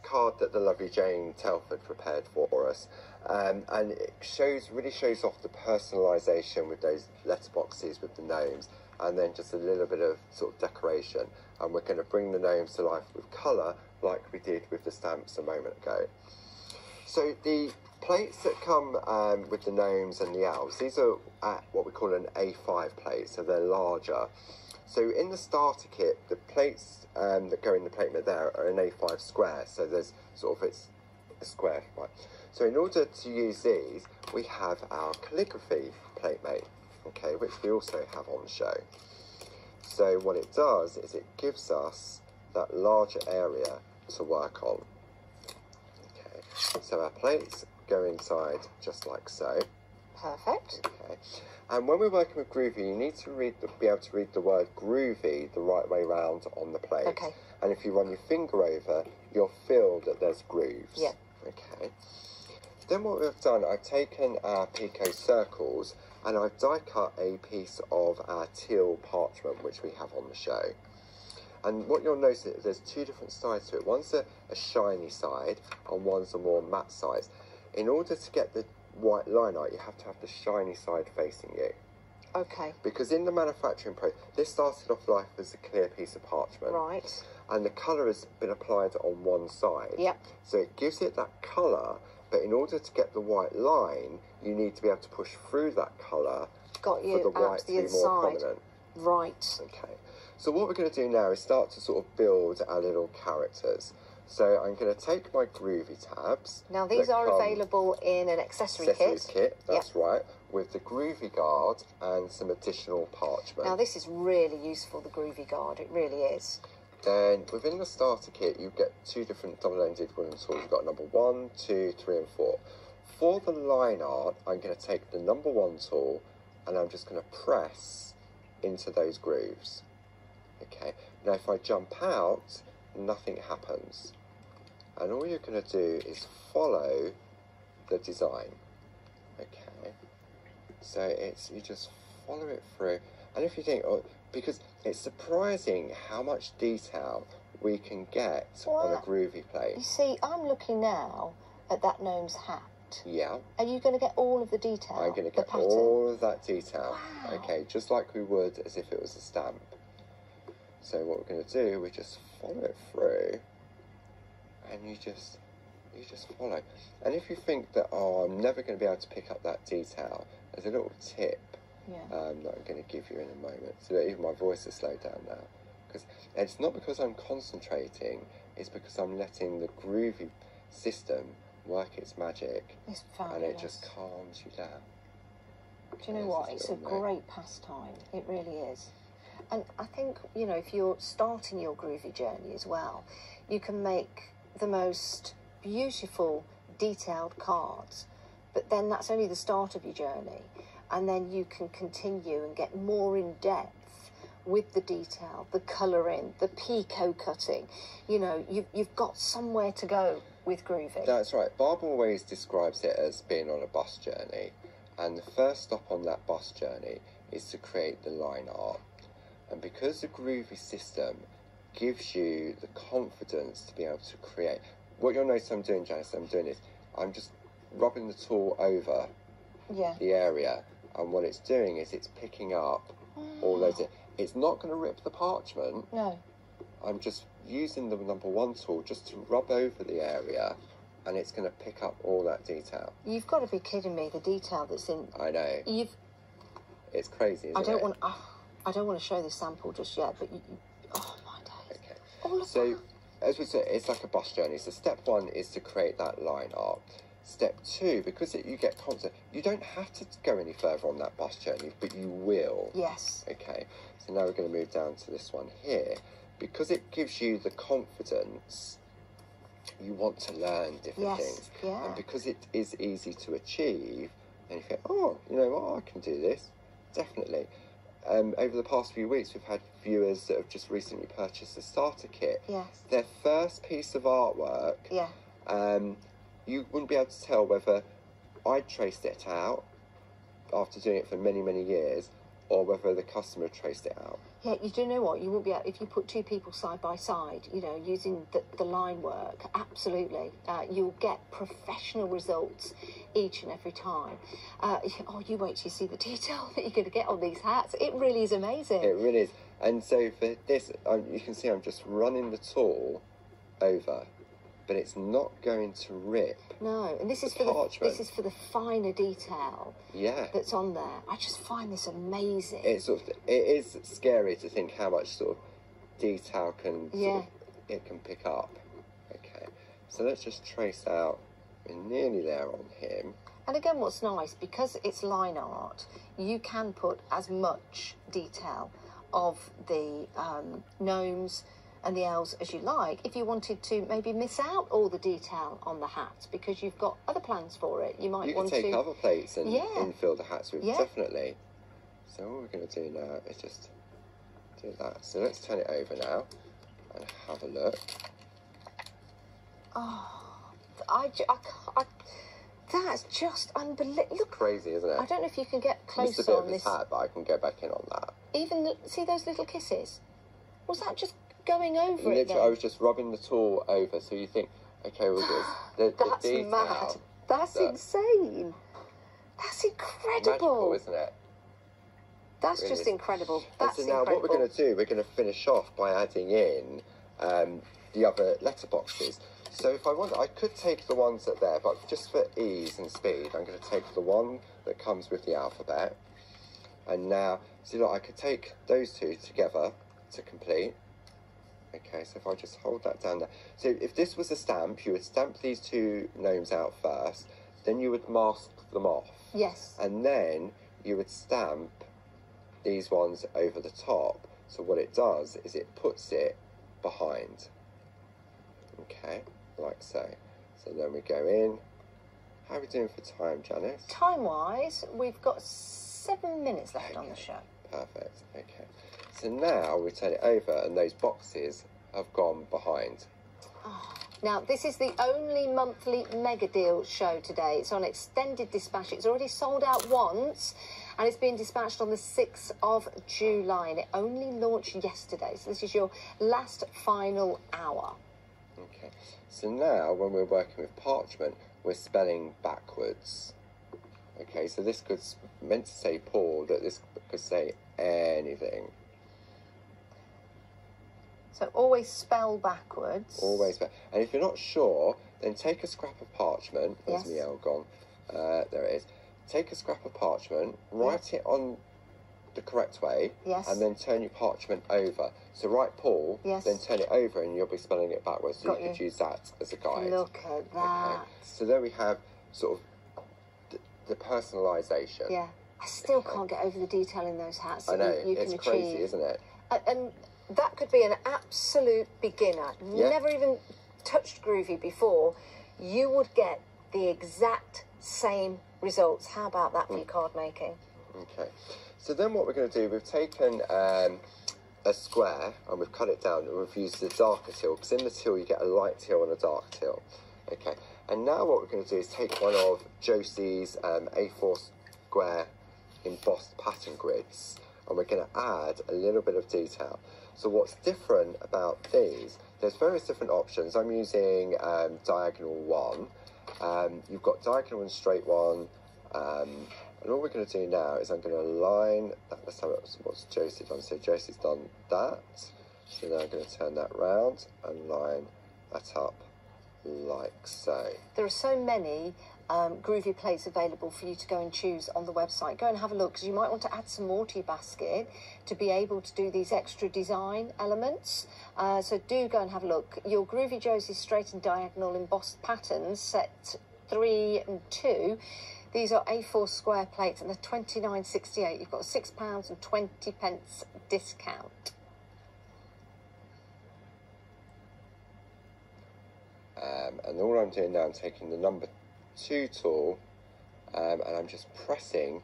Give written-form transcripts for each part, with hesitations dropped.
card that the lovely Jane Telford prepared for us, and it really shows off the personalisation with those letterboxes with the gnomes, and then just a little bit of sort of decoration. And we're going to bring the gnomes to life with colour like we did with the stamps a moment ago. So the plates that come with the gnomes and the elves, these are at what we call an A5 plate, so they're larger. So in the starter kit, the plates that go in the plate mate there are an A5 square, so there's sort of, it's a square, right? So in order to use these, we have our calligraphy plate mate, okay, which we also have on show. So what it does is it gives us that larger area to work on. Okay, so our plates go inside just like so. Perfect. Okay, and when we're working with groovi, you need to be able to read the word groovi the right way round on the plate. Okay. And if you run your finger over, you'll feel that there's grooves. Yeah. Okay. Then what we've done, I've taken our Pico circles and I've die cut a piece of our teal parchment which we have on the show. And what you'll notice is there's two different sides to it. One's a shiny side and one's a more matte side. In order to get the white line art, you have to have the shiny side facing you. Okay. Because in the manufacturing process, this started off life as a clear piece of parchment. Right. And the colour has been applied on one side. Yep. So it gives it that colour, but in order to get the white line, you need to be able to push through that colour for the white to be more prominent. Right. Okay. So what we're going to do now is start to sort of build our little characters. So I'm going to take my groovi tabs. Now these are available in an accessory kit. That's right, with the groovi guard and some additional parchment. Now this is really useful, the groovi guard, it really is. Then within the starter kit you get two different double-ended wooden tools. You've got number 1, 2, 3 and 4. For the line art, I'm going to take the number 1 tool and I'm just going to press into those grooves. Okay, now if I jump out, nothing happens. And all you're going to do is follow the design. Okay, so you just follow it through. And if you think, oh, because it's surprising how much detail we can get on a groovi plate. You see, I'm looking now at that gnome's hat. Yeah. Are you going to get all of the detail? I'm going to get all of that detail. Wow. Okay, just like we would as if it was a stamp. So what we're going to do, we just follow it through, and you just follow. And if you think that, oh, I'm never going to be able to pick up that detail, there's a little tip that I'm going to give you in a moment. So even my voice has slowed down now, because it's not because I'm concentrating; it's because I'm letting the groovi system work its magic, it's fabulous. And it just calms you down. Do you know what? It's a great pastime. It really is. And I think, you know, if you're starting your groovi journey as well, you can make the most beautiful, detailed cards. But then that's only the start of your journey. And then you can continue and get more in depth with the detail, the colouring, the Pico cutting. You know, you've got somewhere to go with groovi. That's right. Barb always describes it as being on a bus journey. And the first stop on that bus journey is to create the line art. And because the groovi system gives you the confidence to be able to create, what you'll notice I'm doing, Janice, I'm just rubbing the tool over the area, and what it's doing is it's picking up all those. It's not going to rip the parchment. No. I'm just using the number 1 tool just to rub over the area, and it's going to pick up all that detail. You've got to be kidding me, the detail that's in... I know. It's crazy, isn't it? I don't want to show this sample just yet, but oh my days. Okay. Oh, so, as we said, it's like a bus journey. So step 1 is to create that line art. Step 2, because you get content, you don't have to go any further on that bus journey, but you will. Yes. Okay. So now we're going to move down to this one here. Because it gives you the confidence, you want to learn different things. Yeah. And because it is easy to achieve, then you think, oh, you know what, I can do this. Definitely. Over the past few weeks, we've had viewers that have just recently purchased a starter kit. Yes. Their first piece of artwork, you wouldn't be able to tell whether I traced it out after doing it for many, many years, or whether the customer traced it out. Yeah, you do know what? You won't be able, if you put two people side by side, you know, using the line work, absolutely. You'll get professional results each and every time. Oh, you wait till you see the detail that you're going to get on these hats. It really is amazing. It really is. And so for this, you can see I'm just running the tool over, but it's not going to rip. No, and this is for the finer detail. Yeah. That's on there. I just find this amazing. It is scary to think how much sort of detail it can pick up. Okay, so let's just trace out. We're nearly there on him. And again, what's nice, because it's line art, you can put as much detail of the gnomes and the elves as you like, if you wanted to maybe miss out all the detail on the hat because you've got other plans for it. You might want to take other plates and infill the hats with, definitely. So all we're going to do now is just do that. So let's turn it over now and have a look. Oh, that's just unbelievable. Look, crazy, isn't it? I don't know if you can get closer on this. It's a bit of this hat, but I can go back in on that. Even see those little kisses? Was that just going over Literally, it then? I was just rubbing the tool over, so you think, okay, well, that's the detail, mad. That's insane. That's incredible. Magical, isn't it? That's really just incredible. That's so now incredible. What we're going to do, we're going to finish off by adding in the other letterboxes. So if I want, I could take the ones that are there, but just for ease and speed, I'm going to take the one that comes with the alphabet. And now, see, look, I could take those two together to complete. Okay, so if I just hold that down there. So if this was a stamp, you would stamp these two gnomes out first, then you would mask them off. Yes. And then you would stamp these ones over the top. So what it does is it puts it behind. Okay, like so. So then we go in. How are we doing for time, Janice? Time-wise, we've got 7 minutes left on the show. Perfect, okay. So now we turn it over and those boxes have gone behind. Oh. Now, this is the only monthly mega deal show today. It's on extended dispatch. It's already sold out once and it's being dispatched on the 6th of July and it only launched yesterday. So this is your last final hour. Okay, so now when we're working with parchment, we're spelling backwards. Okay, so this could meant to say Paul, that this could say anything. So always spell backwards. Always spell. And if you're not sure, then take a scrap of parchment. Where's yes. Miel gone? There it is. Take a scrap of parchment, write it on the correct way, yes. and then turn your parchment over. So write Paul, yes. then turn it over and you'll be spelling it backwards. So you could use that as a guide. Look at that. Okay. So there we have sort of the personalisation. Yeah. I still can't get over the detail in those hats that I know, you can it's crazy, achieve. Isn't it? And that could be an absolute beginner, never even touched Groovi before, you would get the exact same results. How about that for your card making? Okay. So then what we're going to do, we've taken a square and we've cut it down and we've used the darker teal, because in the teal you get a light teal and a dark teal. Okay. And now what we're going to do is take one of Josie's A4 square embossed pattern grids and we're going to add a little bit of detail. So what's different about these, there's various different options. I'm using diagonal one. You've got diagonal and straight one. And all we're going to do now is I'm going to align that. Let's have what's Josie done. So Josie's done that. So now I'm going to turn that round and line that up like so. There are so many Groovi plates available for you to go and choose on the website. Go and have a look, because you might want to add some more to your basket to be able to do these extra design elements. So do go and have a look. Your Groovi Josie straight and diagonal embossed patterns, set 3 and 2. These are A4 square plates and they're £29.68. You've got a £6.20 discount. And all I'm doing now, I'm taking the number 2 tool and I'm just pressing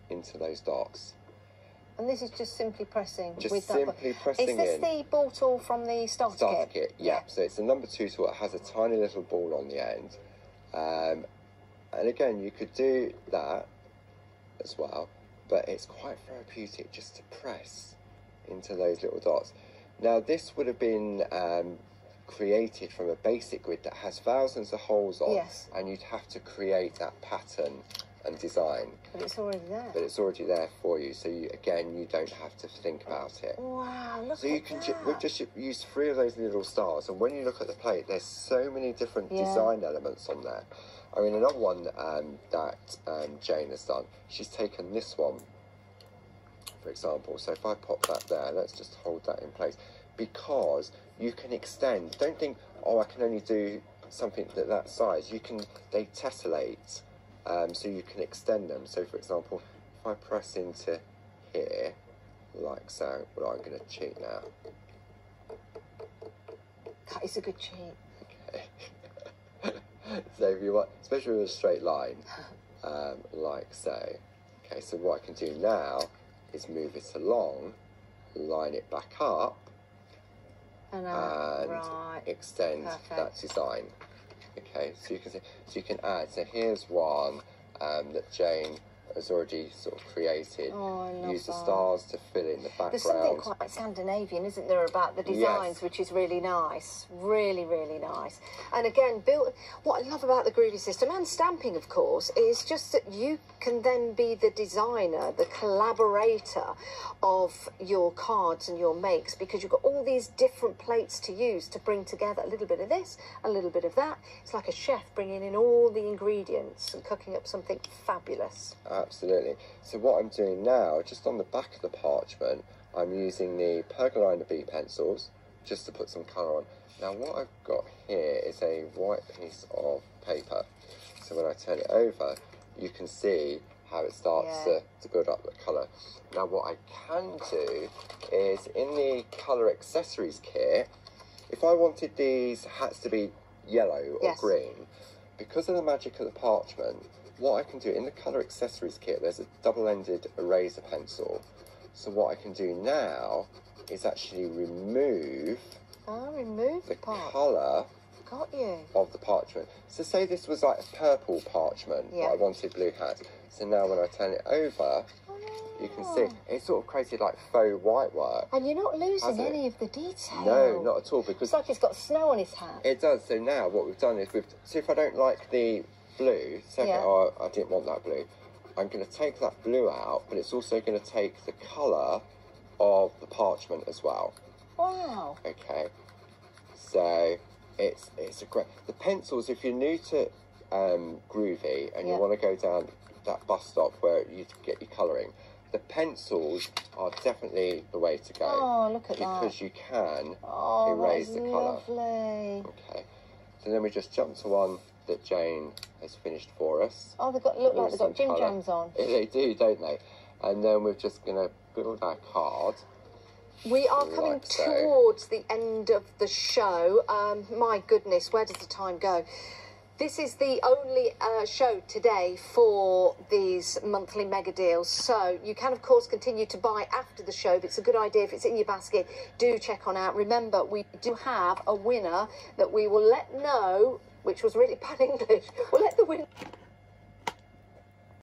into those dots. And this is just simply pressing just with simply that. Pressing in. Is this the ball tool from the starter kit? Yeah. So it's the number 2 tool. It has a tiny little ball on the end. And again, you could do that as well, but it's quite therapeutic just to press into those little dots. Now this would have been created from a basic grid that has thousands of holes on, yes, and you'd have to create that pattern and design. But it's already there. But it's already there for you, so you don't have to think about it. Wow, look so at you can that. we've just used 3 of those little stars, and when you look at the plate, there's so many different design elements on there. I mean, another one that Jane has done, she's taken this one, for example. So if I pop that there, let's just hold that in place, because you can extend. Don't think, oh, I can only do something that size. They tessellate, so you can extend them. So for example, if I press into here, like so, well, I'm going to cheat now. That is a good cheat. Okay. So if you want, especially with a straight line, like so. Okay, so what I can do now is move it along, line it back up, and right. extend Perfect. that design. Okay, so you can see, so you can add. So here's one that Jane has already sort of created. Oh, I love Use the that. stars to fill in the background. There's something quite Scandinavian, isn't there, about the designs, Yes. which is really nice. Really, really nice. And again, what I love about the Groovy system, and stamping, of course, is just that you can then be the designer, the collaborator of your cards and your makes, because you've got all these different plates to use to bring together a little bit of this, a little bit of that. It's like a chef bringing in all the ingredients and cooking up something fabulous. Absolutely. So what I'm doing now, just on the back of the parchment, I'm using the Pergolina B pencils just to put some colour on. Now what I've got here is a white piece of paper. So when I turn it over, you can see how it starts to build up the colour. Now what I can do is, in the colour accessories kit, if I wanted these hats to be yellow or green, because of the magic of the parchment, what I can do in the colour accessories kit, there's a double-ended eraser pencil. So what I can do now is actually remove the colour Got you. of the parchment. So say this was like a purple parchment, but I wanted blue hats. So now when I turn it over, you can see it's sort of created like faux white work. And you're not losing any of the detail. No, not at all, because it's like he's got snow on his hat. It does. So now what we've done is see if I don't like the blue, oh, I didn't want that blue, I'm going to take that blue out, but it's also going to take the colour of the parchment as well. Wow. Okay, so it's a great, the pencils, if you're new to Groovy and you want to go down that bus stop where you get your colouring, the pencils are definitely the way to go. Oh, look at that. Because you can erase the colour. Lovely. Okay, so then we just jump to one that Jane has finished for us. Oh, look like they've got gym jams on. They do, don't they? And then we're just going to build our card. We are coming towards the end of the show. My goodness, where does the time go? This is the only show today for these monthly mega deals. So you can, of course, continue to buy after the show. But it's a good idea. If it's in your basket, do check on out. Remember, we do have a winner that we will let know, which was really bad English. We'll let the winner...